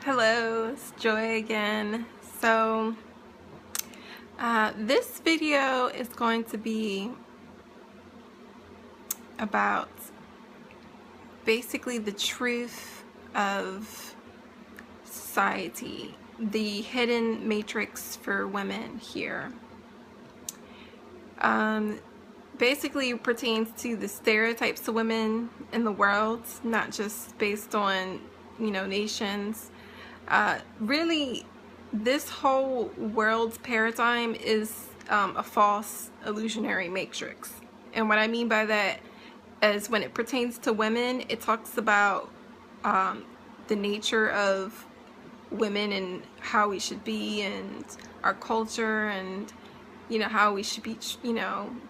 Hello, it's Joy again. So this video is going to be about basically the truth of society, the hidden matrix for women here. Basically pertains to the stereotypes of women in the world, not just based on, nations. Really, this whole world's paradigm is a false illusionary matrix. And what I mean by that is when it pertains to women, it talks about the nature of women and how we should be and our culture and how we should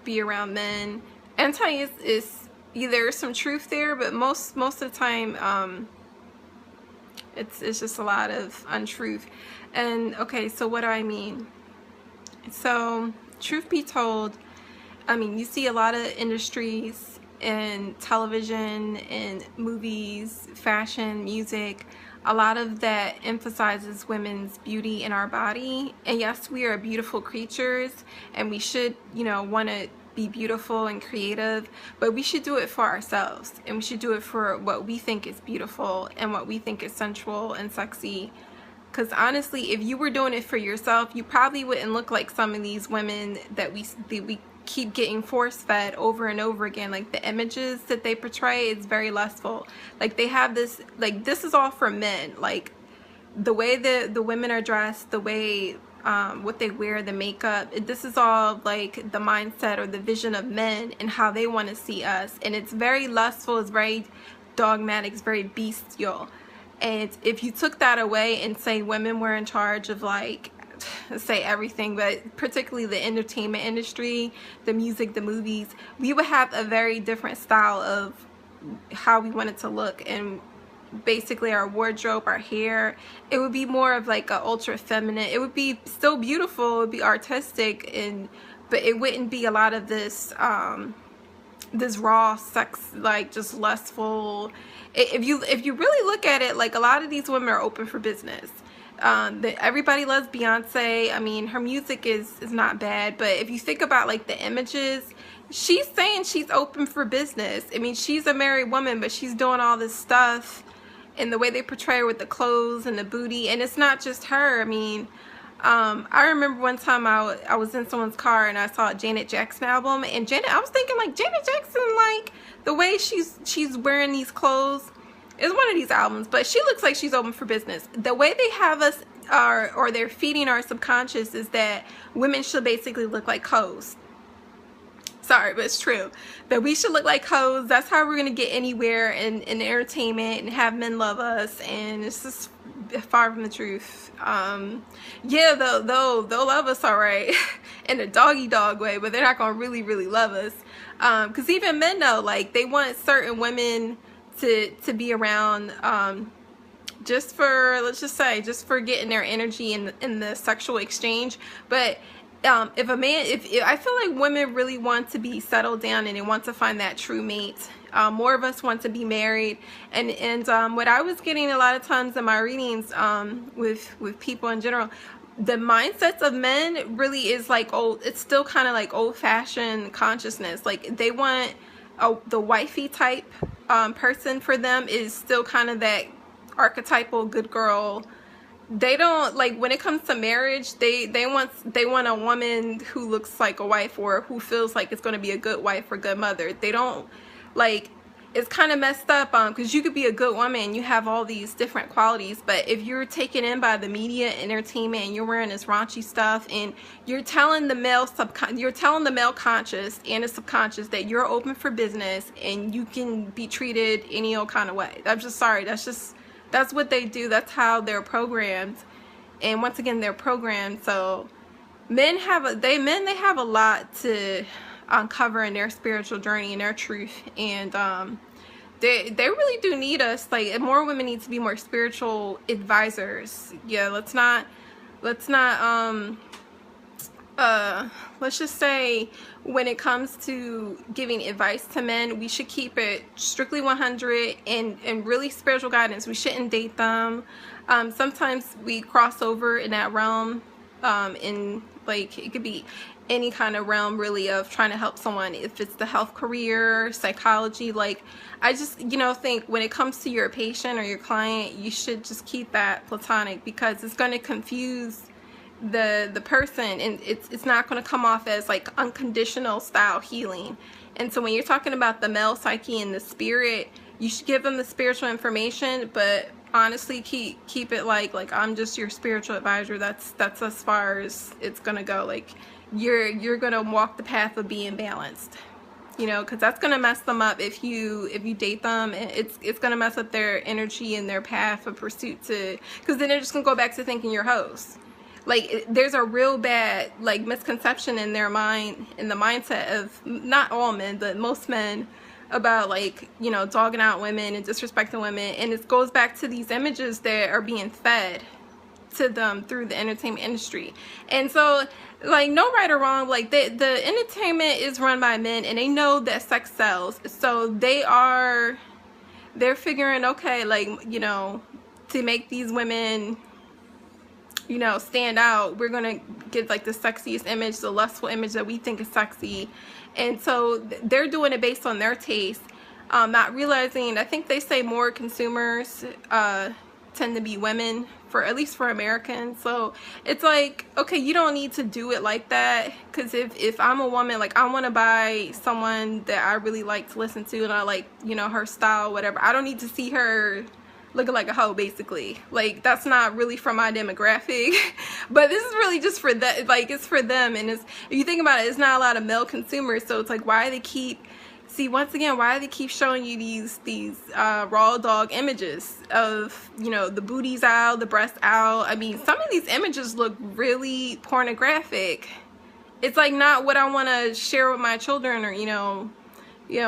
be around men. And I'm telling you, there's some truth there, but most of the time it's just a lot of untruth. And okay, so what do I mean? So truth be told, you see a lot of industries in television, in movies, fashion, music, a lot of that emphasizes women's beauty in our body. And yes, we are beautiful creatures and we should, want to be beautiful and creative, but we should do it for ourselves, and we should do it for what we think is beautiful and what we think is sensual and sexy. Because honestly, if you were doing it for yourself, you probably wouldn't look like some of these women that we keep getting force-fed over and over again. Like, the images that they portray is very lustful. Like, they have this, like, this is all for men. Like, the way the women are dressed, the way what they wear, the makeup, this is all like the mindset or the vision of men and how they want to see us. And it's very lustful, it's very dogmatic, it's very bestial. And if you took that away and say women were in charge of, like, say everything, but particularly the entertainment industry, the music, the movies, we would have a very different style of how we wanted to look. And basically our wardrobe, our hair, it would be more of like a ultra feminine. It would be still beautiful, it would be artistic, but it wouldn't be a lot of this this raw sex, like just lustful. If you really look at it, like, a lot of these women are open for business. Everybody loves Beyonce. Her music is not bad, but if you think about, like, the images, she's saying she's open for business. She's a married woman, but she's doing all this stuff, and the way they portray her with the clothes and the booty. And it's not just her. I remember one time I was in someone's car and I saw a Janet Jackson album, and I was thinking, like, Janet Jackson, like, the way she's wearing these clothes is one of these albums, but she looks like she's open for business. The way they have us, or they're feeding our subconscious, is that women should basically look like hoes. Sorry, but it's true. That we should look like hoes. That's how we're going to get anywhere in entertainment and have men love us. And it's just far from the truth. Yeah, they'll love us all right in a doggy dog way, but they're not going to really love us. Because even men know, like, they want certain women to be around just for, let's just say, just for getting their energy in the sexual exchange. But if I feel like women really want to be settled down and they want to find that true mate. More of us want to be married, and what I was getting a lot of times in my readings with people in general, the mindsets of men really is like old. It's still kind of like old-fashioned consciousness. Like, they want the wifey type person. For them is still kind of that archetypal good girl. They don't, like, when it comes to marriage, they want a woman who looks like a wife, or who feels like it's going to be a good wife or good mother. They don't, like, it's kind of messed up because you could be a good woman, you have all these different qualities, but if you're taken in by the media, entertainment, and you're wearing this raunchy stuff, and you're telling the male conscious and the subconscious that you're open for business and you can be treated any old kind of way. I'm just sorry, that's what they do. That's how they're programmed. And once again, they're programmed. So men have a lot to uncover in their spiritual journey and their truth. And they really do need us. Like, more women need to be more spiritual advisors. Yeah, let's not let's just say when it comes to giving advice to men, we should keep it strictly 100 and really spiritual guidance. We shouldn't date them. Sometimes we cross over in that realm, in like it could be any kind of realm really of trying to help someone, if it's the health, career, psychology. Like I just think when it comes to your patient or your client, you should just keep that platonic, because it's going to confuse the person, and it's not going to come off as like unconditional style healing. And so when you're talking about the male psyche and the spirit, you should give them the spiritual information, but honestly keep it like I'm just your spiritual advisor. That's as far as it's gonna go. Like you're gonna walk the path of being balanced, because that's gonna mess them up if you date them. It's gonna mess up their energy and their path of pursuit, because then they're just gonna go back to thinking you're host. Like there's a real bad like misconception in their mind, in the mindset of not all men but most men, about like dogging out women and disrespecting women. And it goes back to these images that are being fed to them through the entertainment industry. And so like no right or wrong, like the entertainment is run by men, and they know that sex sells, so they're figuring, okay, like to make these women stand out, we're gonna get like the sexiest image, the lustful image that we think is sexy. And so they're doing it based on their taste, not realizing, I think they say more consumers tend to be women, at least for Americans. So it's like, okay, you don't need to do it like that, because if I'm a woman, like I want to buy someone that I really like to listen to, and I like her style, whatever. I don't need to see her looking like a hoe, basically. Like that's not really for my demographic. But this is really just for that, like it's for them. And if you think about it, it's not a lot of male consumers, so it's like, why do they keep showing you these raw dog images of the booties out, the breasts out? I mean, some of these images look really pornographic. It's like not what I want to share with my children, or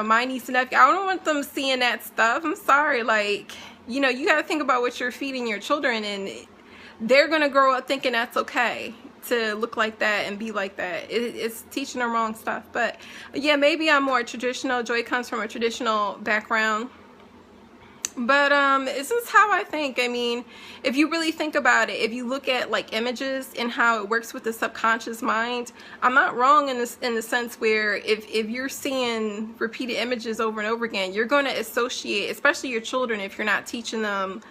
my niece and nephew. I don't want them seeing that stuff. I'm sorry. Like you got to think about what you're feeding your children, and they're going to grow up thinking that's okay to look like that and be like that. It's teaching them wrong stuff. But yeah, maybe I'm more traditional. Joy comes from a traditional background. But this is how I think. I mean, if you really think about it, if you look at like images and how it works with the subconscious mind, I'm not wrong in the sense where if you're seeing repeated images over and over again, you're going to associate, especially your children, if you're not teaching them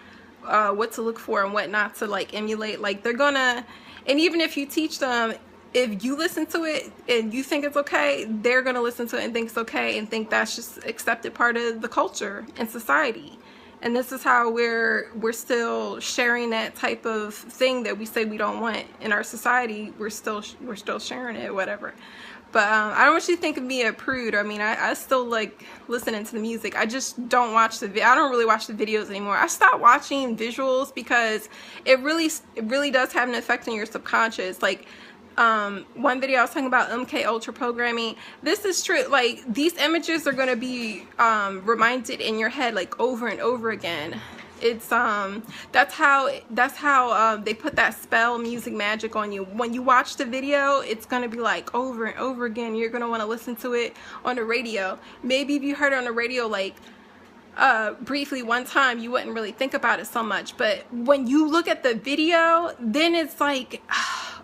what to look for and what not to like emulate. Like they're gonna, and even if you teach them, if you listen to it and you think it's okay, they're gonna listen to it and think it's okay, and think that's just accepted part of the culture and society. And this is how we're still sharing that type of thing that we say we don't want in our society. We're still sharing it, whatever. But I don't want you to think of me a prude. I mean, I still like listening to the music. I just don't watch I don't really watch the videos anymore. I stopped watching visuals because it really does have an effect on your subconscious. Like one video I was talking about MK Ultra programming. This is true. Like these images are going to be reminded in your head like over and over again. It's that's how they put that spell music magic on you. When you watch the video, it's going to be like over and over again. You're going to want to listen to it on the radio. Maybe if you heard it on the radio like briefly one time, you wouldn't really think about it so much. But when you look at the video, then it's like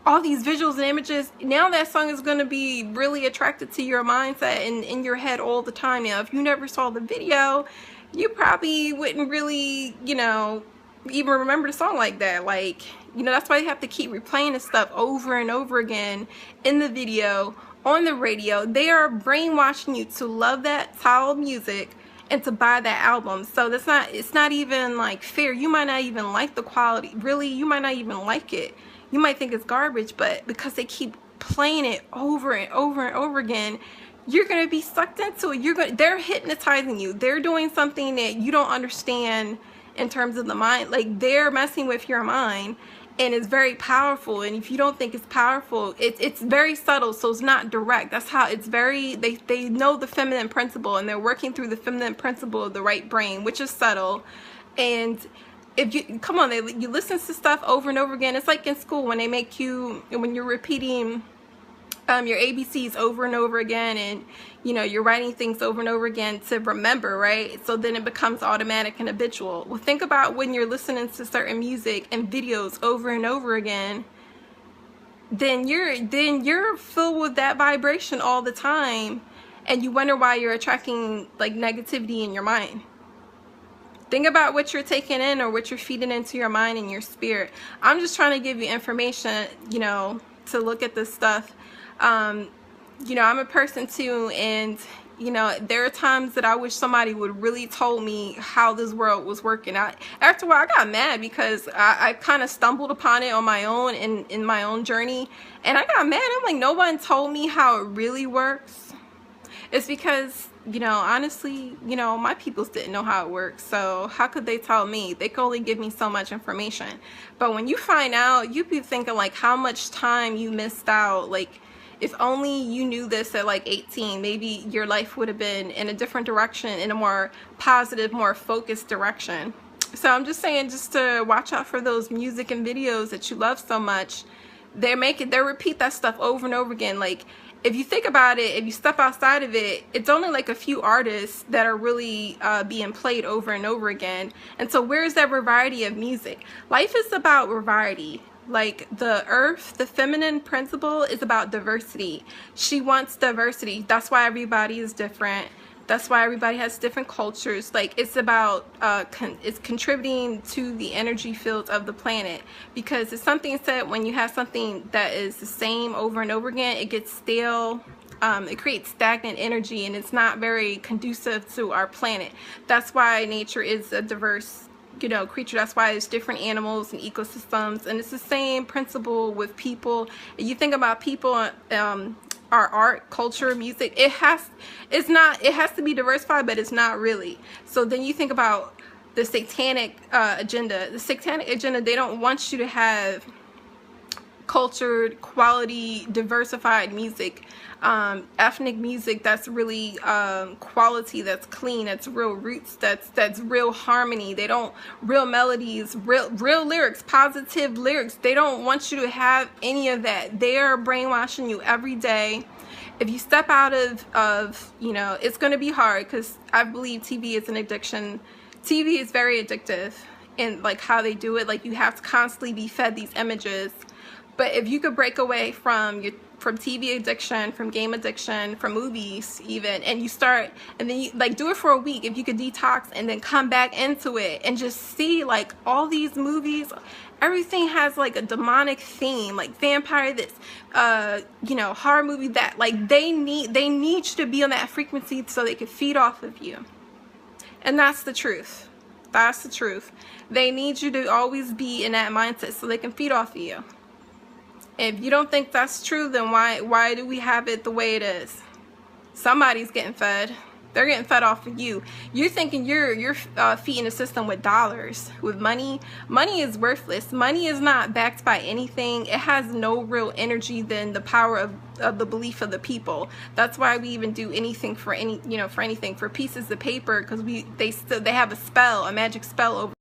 all these visuals and images. Now that song is going to be really attracted to your mindset and in your head all the time. Now if you never saw the video, you probably wouldn't really even remember the song like that. Like that's why you have to keep replaying this stuff over and over again in the video, on the radio. They are brainwashing you to love that style of music and to buy that album. So it's not even like fair. You might not even like the quality. Really, you might not even like it. You might think it's garbage, but because they keep playing it over and over and over again, you're going to be sucked into it. They're hypnotizing you. They're doing something that you don't understand in terms of the mind. Like they're messing with your mind, and it's very powerful. And if you don't think it's powerful, it's very subtle, so it's not direct. That's how it's very, they know the feminine principle, and they're working through the feminine principle of the right brain, which is subtle. And if you come on, you listen to stuff over and over again. It's like in school when they make you, when you're repeating your ABCs over and over again, and you know, you're writing things over and over again to remember, right? So then it becomes automatic and habitual. Well, think about when you're listening to certain music and videos over and over again, then you're filled with that vibration all the time, and you wonder why you're attracting like negativity in your mind. Think about what you're taking in or what you're feeding into your mind and your spirit. I'm just trying to give you information, you know, to look at this stuff. You know, I'm a person too, and you know, there are times that I wish somebody would really told me how this world was working. After a while, I got mad because I kind of stumbled upon it on my own in my own journey, and I got mad. I'm like, no one told me how it really works. It's because, you know, honestly, you know, my peoples didn't know how it works, so how could they tell me? They could only give me so much information. But when you find out, you be thinking like how much time you missed out. Like, if only you knew this at like 18, maybe your life would have been in a different direction, in a more positive, more focused direction. So I'm just saying, just to watch out for those music and videos that you love so much. They repeat that stuff over and over again. Like, if you think about it, if you step outside of it, it's only like a few artists that are really being played over and over again. And so where's that variety of music? Life is about variety. Like the earth, the feminine principle is about diversity. She wants diversity. That's why everybody is different. That's why everybody has different cultures. Like, it's about it's contributing to the energy fields of the planet, because it's something said, when you have something that is the same over and over again, it gets stale. It creates stagnant energy, and it's not very conducive to our planet. That's why nature is a diverse, you know, creature. That's why there's different animals and ecosystems, and it's the same principle with people. You think about people, our art, culture, music, it has to be diversified, but it's not really. So then you think about the satanic agenda. The satanic agenda, they don't want you to have cultured, quality, diversified music, ethnic music that's really quality, that's clean, that's real roots, that's real harmony. They don't, real melodies, real lyrics, positive lyrics. They don't want you to have any of that. They are brainwashing you every day. If you step out of you know, it's going to be hard, because I believe TV is an addiction. TV is very addictive in like how they do it. Like, you have to constantly be fed these images. But if you could break away from TV addiction, from game addiction, from movies even, and you start, and then you like do it for a week, if you could detox and then come back into it and just see like all these movies, everything has like a demonic theme, like vampire this, you know, horror movie that, like they need you to be on that frequency so they can feed off of you. And that's the truth. That's the truth. They need you to always be in that mindset so they can feed off of you. If you don't think that's true, then why do we have it the way it is? Somebody's getting fed. They're getting fed off of you. You're thinking you're feeding the system with dollars, with money. Money is worthless. Money is not backed by anything. It has no real energy than the power of the belief of the people. That's why we even do anything for anything, for pieces of paper, because they have a spell, a magic spell over